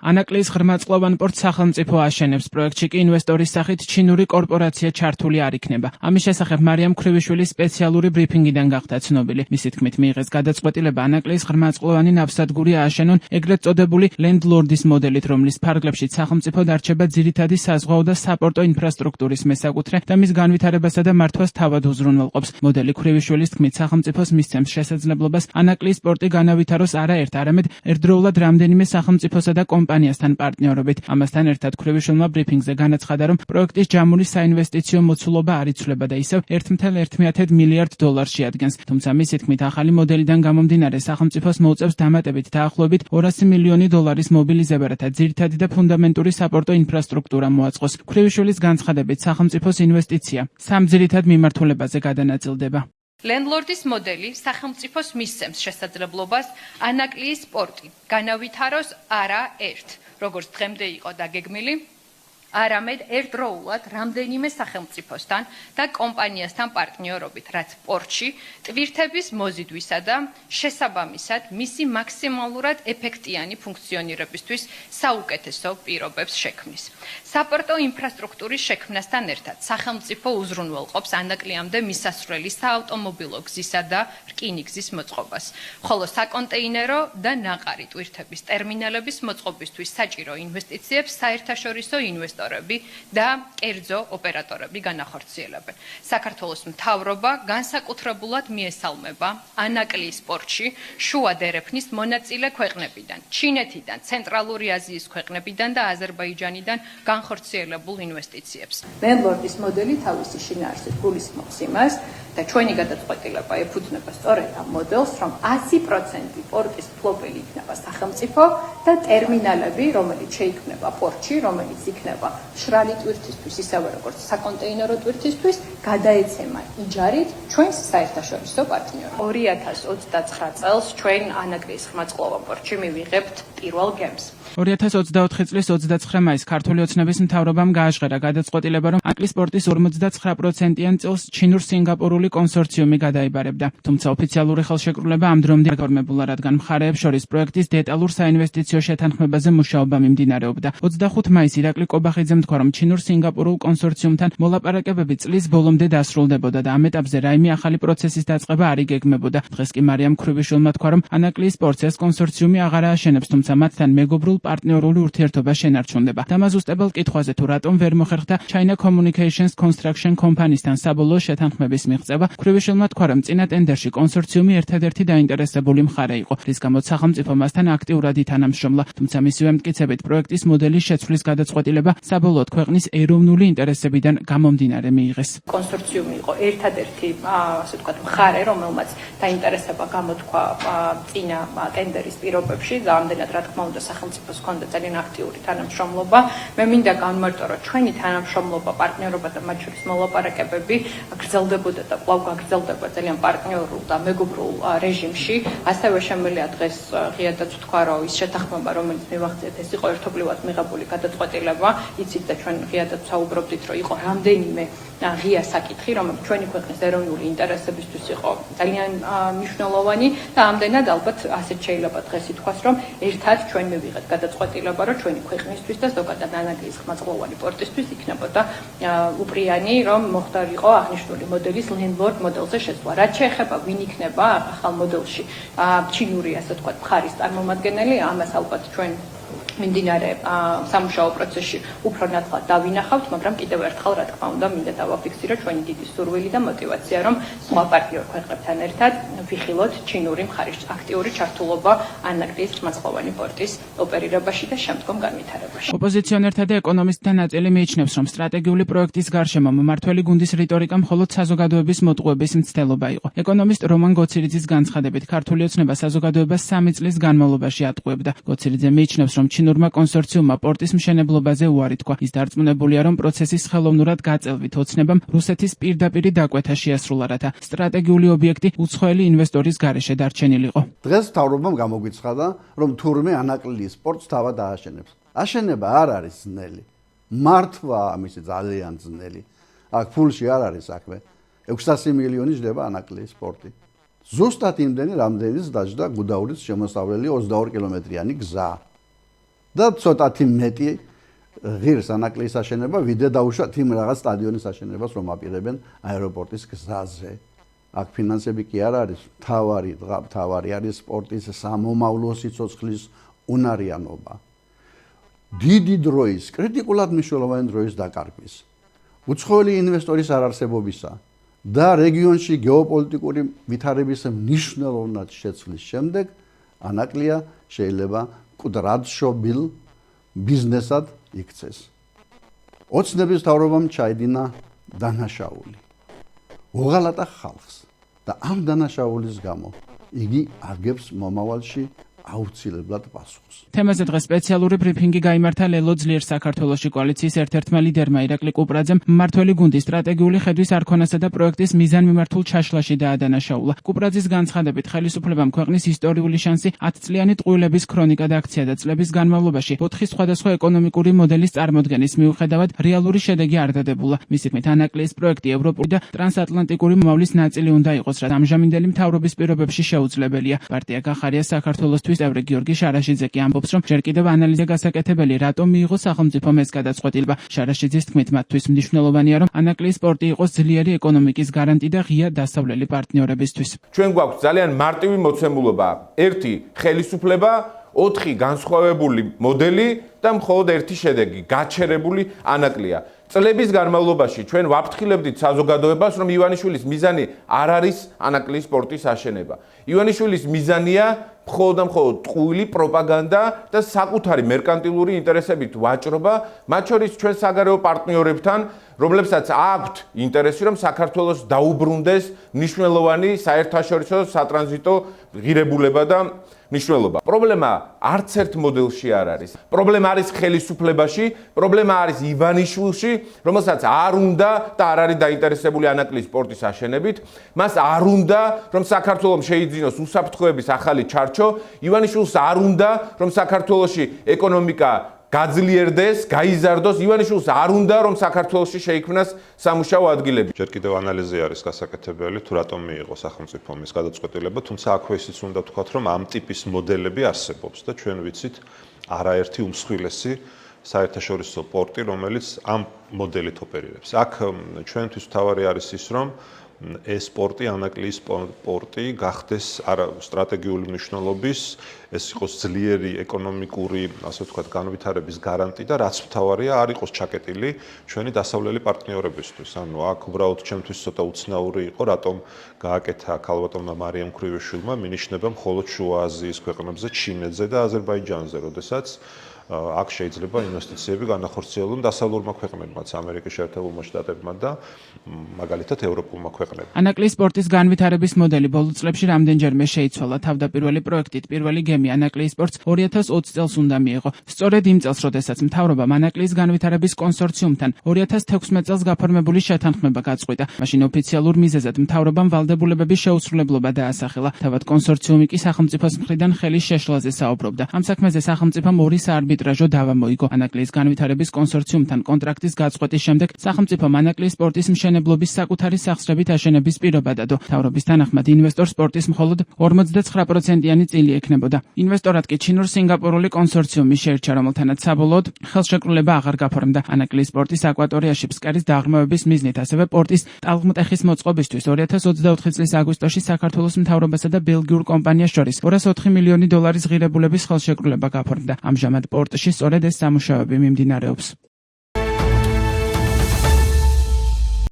ანაკლიის ღრმაწყლოვან პორტს სახელმწიფო აშენებს. პროექტში კი ინვესტორის სახით ჩინური კორპორაცია ჩართული არ იქნება. ამის შესახებ მარიამ ქრივიშვილის სპეციალური ბრიფინგიდან გახდა ცნობილი. მისი თქმით, მიიღეს გადაწყვეტილება ანაკლიის ღრმაწყლოვანი ნავსადგური ააშენონ ეგრეთ წოდებული ლენდლორდის მოდელით, რომლის ფარგლებშიც სახელმწიფო დარჩება ძირითადი საზღვაო და საპორტო ინფრასტრუქტურის მესაკუთრე და მის განვითარებასა და მართვას თავად უზრუნველყოფს. მოდელი ქრივიშვილის თქმით, სახელმწიფოს მისცემს შესაძლებლობას ანაკლიის პორტი განავითაროს არა ერთ, არამედ ერთდროულად რამდენიმე სახელმწიფოსა და კომპანიასთან პარტნიორობით. ამასთან ერთად ქრივიშვილმა ბრიფინგზე განაცხადა, რომ პროექტის ჯამური საინვესტიციო მოცულობა არ იცვლება და ისევ 1,1 მილიარდ დოლარს შეადგენს. თუმცა მისი თქმით, ახალი მოდელიდან გამომდინარე სახელმწიფოს მოუწევს დამატებით დაახლოებით 200 მილიონი დოლარის მობილიზება, რათა ძირითადი და ფუნდამენტური საპორტო ინფრასტრუქტურა მოაწყოს. ქრივიშვილის განცხადებით, სახელმწიფოს ინვესტიცია სამ ძირითად მიმართულებაზე გადანაწილდება. ლენდლორდის მოდელი სახელმწიფოს მისცემს შესაძლებლობას ანაკლიის პორტი განავითაროს არა ერთ, როგორც დღემდე იყო დაგეგმილი, არამედ ერთდროულად რამდენიმე სახელმწიფოსთან და კომპანიასთან პარტნიორობით, რაც პორტში ტვირთების მოზიდვისა და შესაბამისად მისი მაქსიმალურად ეფექტიანი ფუნქციონირებისთვის საუკეთესო პირობებს შექმნის. საპორტო ინფრასტრუქტურის შექმნასთან ერთად სახელმწიფო უზრუნველყოფს ანაკლიამდე მისასვლელი საავტომობილო გზისა და რკინიგზის მოწყობას, ხოლო საკონტეინერო და ნაყარი ტვირთების ტერმინალების მოწყობისთვის საჭირო ინვესტიციებს საერთაშორისო ინვესტორები და კერძო ოპერატორები განახორციელებენ. საქართველოს მთავრობა განსაკუთრებულად მიესალმება ანაკლიის პორტში შუა დერეფნის მონაწილე ქვეყნებიდან, ჩინეთიდან, ცენტრალური აზიის ქვეყნებიდან და აზერბაიჯანიდან განხორციელებულ ინვესტიციებს. ლენდლორდის მოდელი თავისი შინაარსით გულისხმობს იმას და ჩვენი გადაწყვეტილება ეფუძნება სწორედ ამ მოდელს, რომ 100% პორტის ფლობელი იქნება სახელმწიფო და ტერმინალები, რომელიც შეიქმნება პორტში, რომელიც იქნება მშრალი ტვირთისთვის, ისევე როგორც საკონტეინერო ტვირთისთვის, გადაეცემა იჯარით ჩვენს საერთაშორისო პარტნიორებს. 2029 წელს ჩვენ ანაკლიის ღრმაწყლოვან პორტში მივიღებთ პირველ გემს. 2024 წლის 29 მაისს ქართული ოცნების მთავრობამ გააჟღერა გადაწყვეტილება, რომ ანაკლიის პორტის 59%-იან წელს ჩინურ-სინგაპურული კონსორციუმი გადაიბარებდა. თუმცა ოფიციალური ხელშეკრულება ამ დრომდე არ გორმებულა, რადგან მხარეებს შორის პროექტის დეტალურ საინვესტიციო შეთანხმებაზე მუშაობა მიმდინარეობდა. 25 მაისს ირაკლი კობახიძემ თქვა, რომ ჩინურ-სინგაპურულ კონსორციუმთან მოლაპარაკებები წლის ბოლომდე დასრულდებოდა და ამ ეტაპზე რაიმე ახალი პროცესის დაწყება არ იგეგმებოდა. დღეს კი მარიამ ქრივიშვილმა თქვა, რომ ანაკლიის პორტს ეს კონსორციუმი აღარ ააშენებს, თუმცა მათთან მეგობრულ პარტნიორული ურთიერთობა შენარჩუნდება. დამაზუსტებელ კითხვაზე, თუ რატომ ვერ მოხერხდა China Communications Construction Company-სთან საბოლოო შეთანხმების მიღწევა, ქრივიშვილმა თქვა, რომ წინა ტენდერში კონსორციუმი ერთადერთი დაინტერესებული მხარე იყო, რის გამოც სახელმწიფო მასთან აქტიურად ითანამშრომლა. თუმცა მისივე მტკიცებით, პროექტის მოდელის შეცვლის გადაწყვეტილება საბოლოოდ ქვეყნის ეროვნული ინტერესებიდან გამომდინარე მიიღეს. კონსორციუმი იყო ერთადერთი, ასე ვთქვათ, მხარე, რომელმაც დაინტერესება გამოთქვა წინა ტენდერის პირობებში და ამდენად რა თქმა უნდა სახელმწიფოს ჰქონდა ძალიან აქტიური თანამშრომლობა. მე მინდა განმარტო, რომ ჩვენი თანამშრომლობა, პარტნიორობა და მათ შორის მოლაპარაკებები გრძელდებოდა და კვლავ გაგრძელდება ძალიან პარტნიორულ და მეგობრულ რეჟიმში. ასევე შემიძლია დღეს ღიადაც ვთქვა, რომ ის შეთანხმება, რომელიც მივახციეთ, ეს იყო ერთობლივად მიღებული გადაწყვეტილება. იცით და ჩვენ ღიადაც საუბრობდით, რომ იყო რამდენიმე ღია საკითხი, რომელიც ჩვენი ქვეყნის ეროვნული ინტერესებისთვის იყო ძალიან მნიშვნელოვანი და ამდენად ალბათ ასეთ შეიძლება დღეს ითქვას, რომ ერთად ჩვენ მივიღეთ გადაწყვეტილება, რომ ჩვენი ქვეყნისთვის და ზოგადად ანაკლიის ღრმაწყლოვანი პორტისთვის იქნებოდა უპრიანი, რომ მოხდარიყო აღნიშნული მოდელის ლენდლორდ მოდელზე შეცვლა. რაც შეეხება ვინ იქნება ახალ მოდელში ჩინური, ასე ვთქვათ, მხარის წარმომადგენელი, ამას ალბათ ჩვენ მიმდინარე სამუშაო პროცესში უფრო ნათლად დავინახავთ, მაგრამ კიდევ ერთხელ რა თქმა უნდა მინდა დავაფიქსირო ჩვენი დიდი სურვილი და мотиваცია, რომ სხვა პარტნიორ ქვეყნებთან ერთად ვიხილოთ ჩინური მხარის აქტიური ჩართულობა ანაკლიის ღრმაწყლოვანი პორტის ოპერირებაში და შემდგომ განვითარებაში. ოპოზიციონერთა და ეკონომისტთა ნაწილი მიიჩნევს, რომ სტრატეგიული პროექტის გარშემო მმართველი გუნდის რიტორიკა მხოლოდ საზოგადოების მოტყუების მცდელობა იყო. ეკონომისტ რომან გოცირიძის განცხადებით, ქართული ოცნება საზოგადოებას 3 წლის განმავლობაში ატყუებდა. გოცირიძე მიიჩნევს, რომ ჩინურმა კონსორციუმმა პორტის მშენებლობაზე უარი თქვა. ის დარწმუნებულია, რომ პროცესის ხელოვნურად გაწელვით ოცნებამ რუსეთის პირდაპირი დაკვეთა შეასრულა, რათა სტრატეგიული ობიექტი უცხოელი ინვესტორის გარეშე დარჩენილიყო. დღეს მთავრობამ გამოგვიცხადა, რომ თურმე ანაკლიის პორტს თავად ააშენებს. აშენება არ არის ძნელი. მართვა ამისი ძალიან ძნელი. აქ ფულში არ არის საქმე. 600 მილიონი ჯდება ანაკლიის პორტი. ზუსტად იმდენი, რამდენიც დაჯდა გუდაურის შემოსავლელი 22 კილომეტრიანი გზა. და ცოტათი მეტი ღირს ანაკლის აშენება, ვიდრე დაუშვათ იმ რაღაც სტადიონის აშენებას, რომ აპირებენ აეროპორტის გზაზე. აქ ფინანსები კი არ არის თავარი არის სპორტის სამომავლო სიცოცხლის უნარიანობა. დიდი დროის, კრიტიკულად მნიშვნელოვანი დროის დაკარგვის, უცხოელი ინვესტორის არარსებობისა და რეგიონში გეოპოლიტიკური ვითარების მნიშვნელოვნად შეცვლის შემდეგ ანაკლია შეიძლება მკვდრადშობილ ბიზნესად იქცეს. ოცნების მთავრობამ ჩაიდინა დანაშაული. უღალატა ხალხს და ამ დანაშაულის გამო იგი აგებს მომავალში აუცილებლად პასუხს. თემაზე დღეს სპეციალური ბრიფინგი გაიმართა ლელო ძლიერ საქართველოში კოალიციის ერთ-ერთმა ლიდერმა ირაკლი კუპრაძემ მმართველი გუნდის სტრატეგიული ხედვის არქონასა და პროექტის მიზანმიმართულ ჩაშლაში დაადანაშაულა. კუპრაძის განცხადებით ხელისუფლებამ ქვეყნის ისტორიული შანსი 10 წლიანი ტყუილების ქრონიკა დააქცია და წლების განმავლობაში 4 სხვადასხვა ეკონომიკური მოდელის წარმოდგენის მიუხედავად რეალური შედეგი არ დადებულა. მისი თქმით, ანაკლის პროექტი ევროპული და ტრანსატლანტიკური მომავლის ნაწილი უნდა იყოს, რაც ამჟამინდელი მთავრობის პირობებში შეუძლებელია. პარტია გახარია საქართველოს წევრი გიორგი შარაშიძე კი ამბობს, რომ ჯერ კიდევ ანალიზა გასაკეთებელი, რატომ მიიღო სახელმწიფომ ეს გადაწყვეტილება. შარაშიძის თქმით, მათთვის მნიშვნელოვანია, რომ ანაკლის სპორტი იყოს ძლიერი ეკონომიკის გარანტი და ღია დასავლელი პარტნიორებისთვის. ჩვენ გვაქვს ძალიან მარტივი მოცემულობა. 1 ხელისუფლება, 4 განსხვავებული მოდელი და მხოლოდ 1 შედეგი, გაჩერებული ანაკლია. წლების განმავლობაში ჩვენ ვაფრთხილებდით საზოგადოებას, რომ ივანიშვილის მიზანი არ არის ანაკლის სპორტის აშენება. ივანიშვილის მიზანია მხოლოდ ტყუილი პროპაგანდა და საკუთარი მერკანტილური ინტერესებით ვაჭრობა, მათ შორის ჩვენ საგარეო პარტნიორებთან, რომლებსაც აქვთ ინტერესი, რომ საქართველოს დაუბრუნდეს მნიშვნელოვანი საერთაშორისო სატრანზიტო ღირებულება და მნიშვნელობა. პრობლემა არც ერთ მოდელში არ არის. პრობლემა არის ხელისუფლებაში, პრობლემა არის ივანიშვილში, რომელსაც არ უნდა და არ არის დაინტერესებული ანაკლის სპორტის აშენებით. მას არ უნდა, რომ საქართველოს შეიძინოს უსაფრთხოების ახალი ჩარჩო. ივანიშვილს არ უნდა, რომ საქართველოში ეკონომიკა გაძლიერდეს, გაიზარდოს. ივანიშვილს არ უნდა, რომ საქართველოში შეიქმნას სამუშაო ადგილები. ჯერ კიდევ ანალიზი არის გასაკეთებელი, თუ რატომ მიიღო სახელმწიფომ ეს გადაწყვეტილება, თუმცა აქვე ისიც უნდა ვთქვათ, რომ ამ ტიპის მოდელები არსებობს და ჩვენ ვიცით არაერთი უმსხვილესი საერთაშორისო სპორტი, რომელიც ამ მოდელით ოპერირებს. აქ ჩვენთვის მთავარი არის ის, რომ ეს სპორტი, ანაკლის სპორტი გახდეს სტრატეგიული მნიშვნელობის, ეს იყოს ძლიერი ეკონომიკური, ასე ვთქვათ, განვითარების გარანტი და რაც მთავარია, არ იყოს ჩაკეტილი ჩვენი დასავლელი პარტნიორებისთვის. ანუ აქ უბრალოდ ჩემთვის ცოტა უცნაური იყო, რატომ გააკეთა ქალბატონმა მარიამ ქრივიშვილმა მინიშნება მხოლოდ შუა აზიის ქვეყნებზე, ჩინეთზე და აზერბაიჯანზე, როდესაც აქ შეიძლება ინვესტიციები განახორციელონ დასავლურმა ქვეყნებმაც, ამერიკის შეერთებულმა შტატებმა და მაგალითად ევროპულმა ქვეყნებმა. ანაკლის სპორტის განვითარების მოდელი ბოლო წლებში რამდენჯერმე შეიცვალა. თავდაპირველი პროექტით პირველი გემი ანაკლის სპორტს 2020 წელს უნდა მიიღო. სწორედ იმ წელს, როდესაც მთავრობამ ანაკლის განვითარების კონსორციუმთან 2016 წელს გაფორმებული შეთანხმება გაწყვიტა. მაშინ ოფიციალურ მიზეზად მთავრობამ ვალდებულებების შეუსრულებლობა დაასახელა. თავად კონსორციუმი კი სახელმწიფოს მხრიდან ხელის შეშლაზე საუბრობდა. ამ საქმეზე სახელმწიფომ 2 საარბიტრაჟო დავა მოიგო. ანაკლის განვითარების კონსორციუმთან კონტრაქტის გაწყვეტის შემდეგ სახელმწიფომ ანაკლის სპორტის მშენებლობის საკუთარი სახსრებით აშენების პირობა დადო. მთავრობის თანახმად ინვესტორ სპორტის მხოლოდ 49%-იანი წილი ექნებოდა. ინვესტორად კი ჩინურ-სინგაპურული კონსორციუმი შეირჩა, რომელთანაც საბოლოოდ ხელშეკრულება აღარ გაფორმდა. ანაკლის სპორტის აკვატორიაში ფსკერის დაღრმავების მიზნით, ასევე პორტის ტალღმტეხის მოწყობისთვის 2024 წლის აგვისტოში საქართველოს მთავრობასა და ბელგიურ კომპანიას შორის $204 მილიონი ღირებულების ხელშეკრულება გაფორმდა. ამჟამად პორტში სწორედ ეს სამუშაოები მიმდინარეობს.